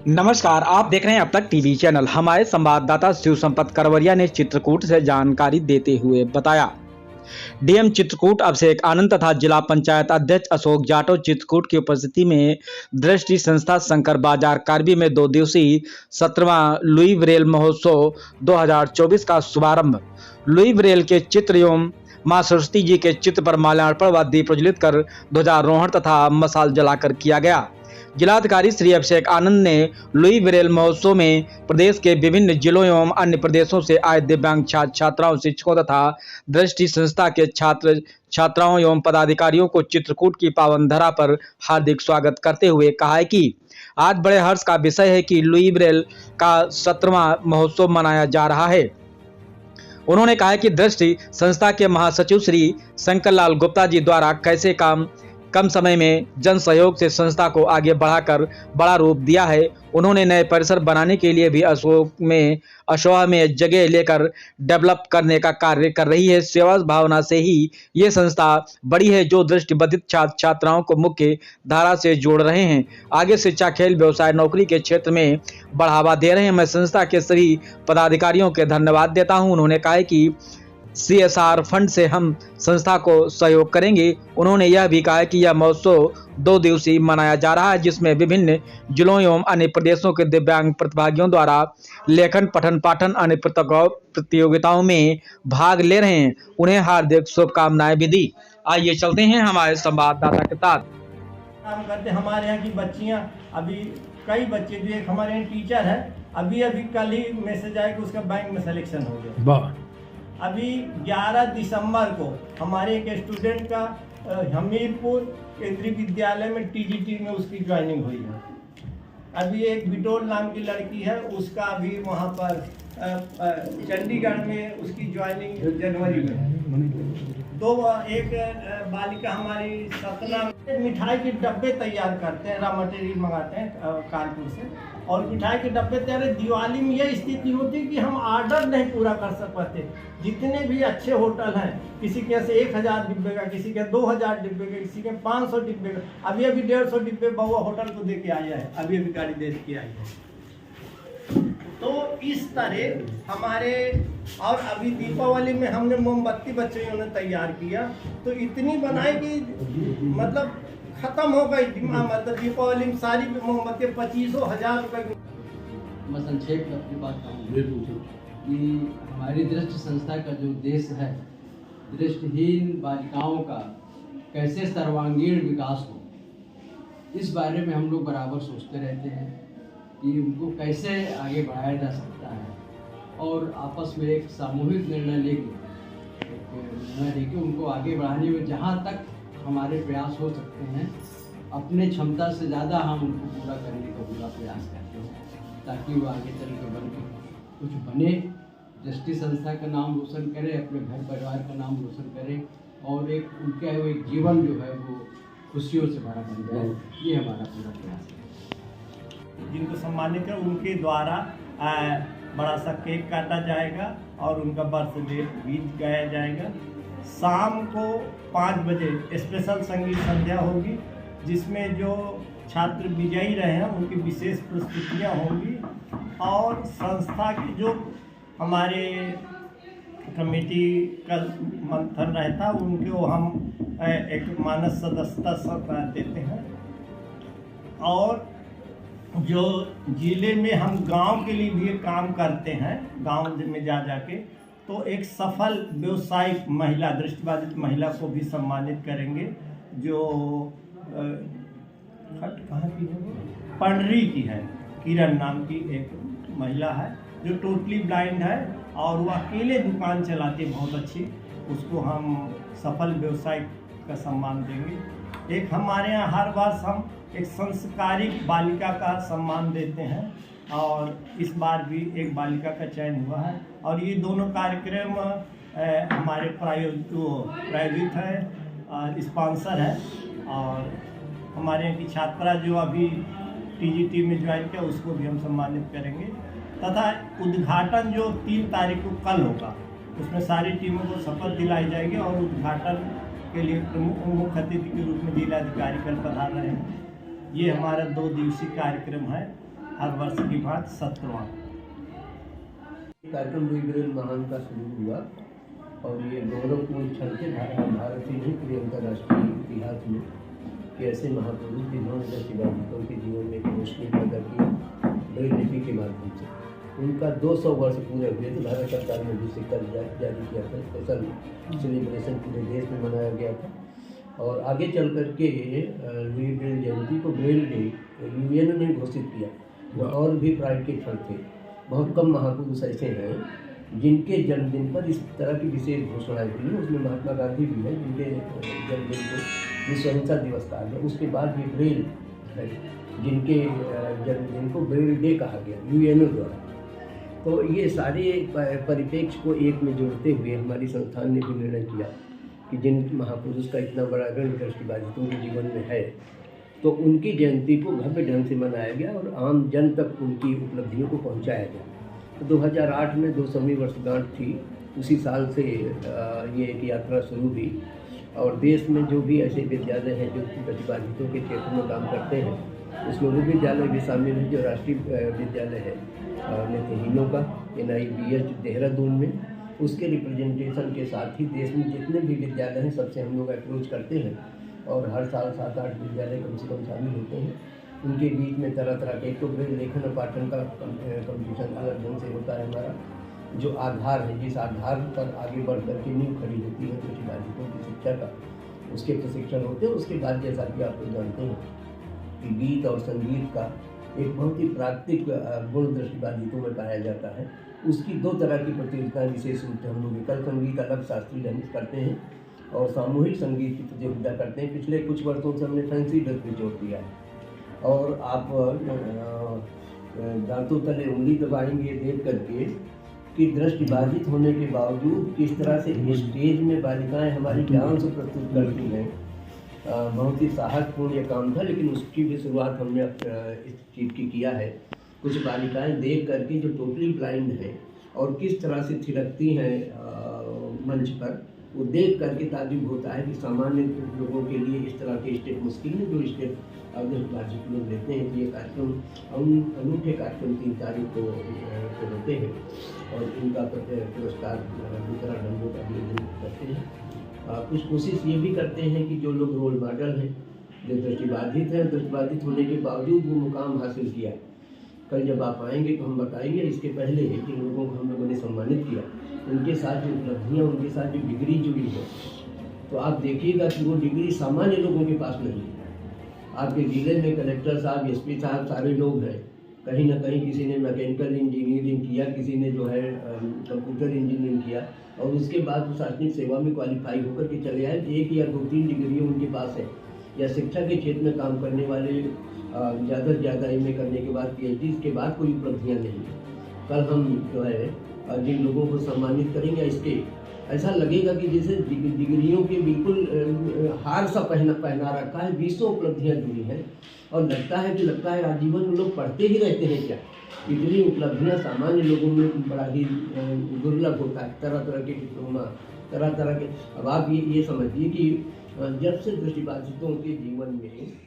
नमस्कार, आप देख रहे हैं अब तक टीवी चैनल। हमारे संवाददाता शिव संपत करवरिया ने चित्रकूट से जानकारी देते हुए बताया। डीएम चित्रकूट अभिषेक आनंद तथा जिला पंचायत अध्यक्ष अशोक जाटव चित्रकूट की उपस्थिति में दृष्टि संस्था शंकर बाजार कारबी में 2 दिवसीय 17वां लुई ब्रेल महोत्सव 2024 का शुभारंभ लुई ब्रेल के चित्र एवं मां सरस्वती जी के चित्र पर माल्यार्पण व दीप प्रज्वलित कर ध्वजारोहण तथा मशाल जलाकर किया गया। जिलाधिकारी श्री अभिषेक आनंद ने लुई ब्रेल महोत्सव में प्रदेश के विभिन्न जिलों एवं अन्य प्रदेशों से आए दिव्यांग छात्र छात्राओं, शिक्षकों तथा दृष्टि संस्था के छात्र छात्राओं एवं पदाधिकारियों को चित्रकूट की पावन धरा पर हार्दिक स्वागत करते हुए कहा है कि आज बड़े हर्ष का विषय है कि लुई ब्रेल का 17वां महोत्सव मनाया जा रहा है। उन्होंने कहा कि दृष्टि संस्था के महासचिव श्री शंकर लाल गुप्ता जी द्वारा कैसे कम समय में जन सहयोग से संस्था को आगे बढ़ाकर बड़ा रूप दिया है। उन्होंने नए परिसर बनाने के लिए भी अशोक में जगह लेकर डेवलप करने का कार्य कर रही है। सेवा भावना से ही ये संस्था बड़ी है जो दृष्टिबाधित छात्र छात्राओं को मुख्य धारा से जोड़ रहे हैं, आगे शिक्षा, खेल, व्यवसाय, नौकरी के क्षेत्र में बढ़ावा दे रहे हैं। मैं संस्था के सभी पदाधिकारियों के धन्यवाद देता हूँ। उन्होंने कहा कि CSR फंड से हम संस्था को सहयोग करेंगे। उन्होंने यह भी कहा कि यह महोत्सव 2 दिवसीय मनाया जा रहा है जिसमें विभिन्न जिलों एवं अन्य प्रदेशों के दिव्यांग प्रतिभागियों द्वारा लेखन, पठन, पाठन, अन्य प्रतियोगिताओं में भाग ले रहे हैं। उन्हें हार्दिक शुभकामनाएं भी दी। आइए चलते हैं हमारे संवाददाता के साथ। काम करते हमारे यहाँ की बच्चियाँ, अभी कई बच्चे जो एक हमारे यहाँ टीचर है, अभी कल ही मैसेज आया कि उसका बैंक में सिलेक्शन हो गया। अभी 11 दिसंबर को हमारे एक स्टूडेंट का हमीरपुर केंद्रीय विद्यालय में TGT में उसकी ज्वाइनिंग हुई है। अभी एक बिटोल नाम की लड़की है, उसका अभी वहाँ पर चंडीगढ़ में उसकी ज्वाइनिंग जनवरी में है। एक बालिका हमारी सतना मिठाई के डब्बे तैयार करते हैं, रॉ मटेरियल मंगाते हैं कानपुर से, और मिठाई के डब्बे तैयार। दिवाली में यह स्थिति होती है कि हम ऑर्डर नहीं पूरा कर सकते। जितने भी अच्छे होटल हैं, किसी के से 1000 डिब्बे का, किसी के 2000 डिब्बे का, किसी के 500 डिब्बे का, अभी 150 डिब्बे बउआ होटल को दे के आया है, अभी गाड़ी दे के आई है। तो इस तरह हमारे, और अभी दीपावली में हमने मोमबत्ती बच्चियों ने तैयार किया, तो इतनी बनाई कि मतलब खत्म हो गई। मतलब दीपावली में सारी मोमबत्ती 25,000 रुपए की। मैं संक्षेप में अपनी बात कहूँ कि हमारी दृष्टि संस्था का जो उद्देश्य है, दृष्टिहीन बालिकाओं का कैसे सर्वांगीण विकास हो, इस बारे में हम लोग बराबर सोचते रहते हैं कि उनको कैसे आगे बढ़ाया जा सकता है, और आपस में एक सामूहिक निर्णय लेके उनको आगे बढ़ाने में जहाँ तक हमारे प्रयास हो सकते हैं, अपने क्षमता से ज़्यादा हम उनको पूरा करने का पूरा प्रयास करते हैं, ताकि वो आगे चल के बन के कुछ बने, दृष्टि संस्था का नाम रोशन करे, अपने घर परिवार का नाम रोशन करे, और एक उनका एक जीवन जो है वो खुशियों से भरा बन जाए। ये हमारा पूरा प्रयास है। जिनको सम्मानित है उनके द्वारा बड़ा सा केक काटा जाएगा और उनका बर्थडे गीत गाया जाएगा। शाम को 5 बजे स्पेशल संगीत संध्या होगी, जिसमें जो छात्र विजयी रहे हैं उनकी विशेष प्रस्तुतियाँ होंगी, और संस्था की जो हमारे कमेटी का मंथन रहता है उनको हम एक मानस सदस्यता देते हैं। और जो जिले में हम गांव के लिए भी काम करते हैं, गांव में जा जाके, तो एक सफल व्यवसायिक महिला, दृष्टिबाधित महिला को भी सम्मानित करेंगे, जो कहाँ की है, पंडरी की है, किरण नाम की एक महिला है जो टोटली ब्लाइंड है और वो अकेले दुकान चलाती है बहुत अच्छी। उसको हम सफल व्यवसायिक का सम्मान देंगे। एक हमारे यहाँ हर वर्ष हम एक संस्कारिक बालिका का सम्मान देते हैं, और इस बार भी एक बालिका का चयन हुआ है। और ये दोनों कार्यक्रम हमारे प्रायोजित है, स्पॉन्सर है, और हमारे यहाँ की छात्रा जो अभी TGT में ज्वाइन किया उसको भी हम सम्मानित करेंगे। तथा उद्घाटन जो 3 तारीख को कल होगा, उसमें सारी टीमों को शपथ दिलाई जाएगी, और उद्घाटन के लिए मुख्य अतिथि के रूप में जिलाधिकारी कल पधार रहे हैं। ये हमारा 2 दिवसीय कार्यक्रम है। हर वर्ष की भांति 17वां कार्यक्रम लुई ब्रेल महान का शुरू हुआ और ये गौरवपूर्ण क्षण थे भारत ही नहीं पूरे अंतर्राष्ट्रीय इतिहास में कि ऐसे महापुरुष जिन्होंने दृष्टिबाधितों के जीवन में एक रोशनी पैदा की ब्रेल लिपि के माध्यम से। उनका 200 वर्ष पूरे हुए तो भारत सरकार ने भी सिक्का जारी किया था, स्पेशल सेलिब्रेशन पूरे देश में मनाया गया था। और आगे चल कर के लुई ब्रेल जयंती को ब्रेल डे यूएन ने घोषित किया। वो और भी प्राइड के क्षण थे। बहुत कम महापुरुष ऐसे हैं जिनके जन्मदिन पर इस तरह की विशेष घोषणाएं हुई हैं। उसमें महात्मा गांधी भी हैं जिनके जन्मदिन को विश्व अहिंसा दिवस कहा गया। उसके बाद भी ब्रेल है जिनके जन्मदिन को ब्रेल डे कहा गया यूएनओ द्वारा। तो ये सारे परिप्रेक्ष्य को एक में जोड़ते हुए हमारी संस्थान ने भी निर्णय किया कि जिन महापुरुष का इतना बड़ा ऋण दृष्टिबाधितों के जीवन में है तो उनकी जयंती को भव्य ढंग से मनाया गया और आम जन तक उनकी उपलब्धियों को पहुंचाया गया। तो 2008 में 200वीं वर्षगांठ थी। उसी साल से ये एक यात्रा शुरू हुई और देश में जो भी ऐसे विद्यालय हैं जो प्रतिभागितों के क्षेत्र में काम करते हैं उसमें वो विद्यालय भी शामिल है। जो राष्ट्रीय विद्यालय है नेत्रहीनों का NIBH देहरादून में, उसके रिप्रेजेंटेशन के साथ ही देश में जितने भी विद्यालय हैं सबसे हम लोग अप्रोच करते हैं और हर साल 7-8 विद्यालय कम से कम शामिल होते हैं। उनके बीच में तरह तरह के, एक तो ब्रेल लेखन और पाठन का कंपटीशन अलग ढंग से होता है हमारा, जो आधार है जिस आधार पर आगे बढ़ कर के नींव खड़ी होती है दृष्टिबाधितों की शिक्षा का, उसके प्रशिक्षण होते हैं। उसके बाद जैसा कि आप लोग जानते हैं कि गीत और संगीत का एक बहुत ही प्राकृतिक गुण दृष्टिबाधितों में पाया जाता है। उसकी 2 तरह की प्रतियोगिताएँ विशेष रूप से हम लोग विकल्प संगीत अलग शास्त्रीय ढंग से करते हैं और सामूहिक संगीत की प्रतियोगिता करते हैं। पिछले कुछ वर्षों से हमने फैंसी ड्रेस पे जोर दिया है और आप दांतों तले उंगली दबाएंगे देख करके कि दृष्टिबाधित होने के बावजूद किस तरह से स्टेज में बालिकाएं हमारी डांस प्रस्तुत करती हैं। बहुत ही साहसपूर्ण ये काम था, लेकिन उसकी भी शुरुआत हमने इस चीज़ की किया है। कुछ बालिकाएं देख करके जो टोटली ब्लाइंड हैं और किस तरह से थिरकती हैं मंच पर, वो देख करके ताजुब होता है कि सामान्य लोगों के लिए इस तरह के स्टेप मुश्किल है जो स्टेप दृष्टिबाधित लोग लेते हैं। ये कार्यक्रम अनूठे कार्यक्रम 3 तारीख को होते हैं और इनका पुरस्कार वितरण हम लोग आयोजन करते हैं। कुछ कोशिश ये भी करते हैं कि जो लोग रोल मॉडल हैं, जो दृष्टिबाधित हैं, दृष्टिबाधित होने के बावजूद वो मुकाम हासिल किया। कल जब आप आएंगे तो हम बताएंगे इसके पहले जिन लोगों को हम लोगों ने सम्मानित किया उनके साथ जो उपलब्धियाँ, उनके साथ जो डिग्री जुड़ी है, तो आप देखिएगा कि वो डिग्री सामान्य लोगों के पास नहीं है। आपके जिले में कलेक्टर साहब, SP साहब सारे लोग हैं। कहीं ना कहीं किसी ने मैकेनिकल इंजीनियरिंग किया, किसी ने जो है कंप्यूटर इंजीनियरिंग किया और उसके बाद प्रशासनिक सेवा में क्वालिफाई होकर के चले आए। 1 या 2-3 डिग्रियाँ उनके पास है। या शिक्षा के क्षेत्र में काम करने वाले ज़्यादा से ज़्यादा MA करने के बाद PhD के बाद कोई उपलब्धियाँ नहीं है। कल हम जो है जिन लोगों को सम्मानित करेंगे इसके ऐसा लगेगा कि जैसे डिग्रियों के बिल्कुल हार सा पहना रखा है। 20 उपलब्धियाँ जुड़ी हैं और लगता है आजीवन लोग पढ़ते ही रहते हैं क्या। इतनी उपलब्धियाँ सामान्य लोगों में बड़ा ही दुर्लभ होता है। तरह तरह के डिप्लोमा, तरह तरह के। अब आप ये समझिए कि जब से दृष्टिबाधितों के जीवन में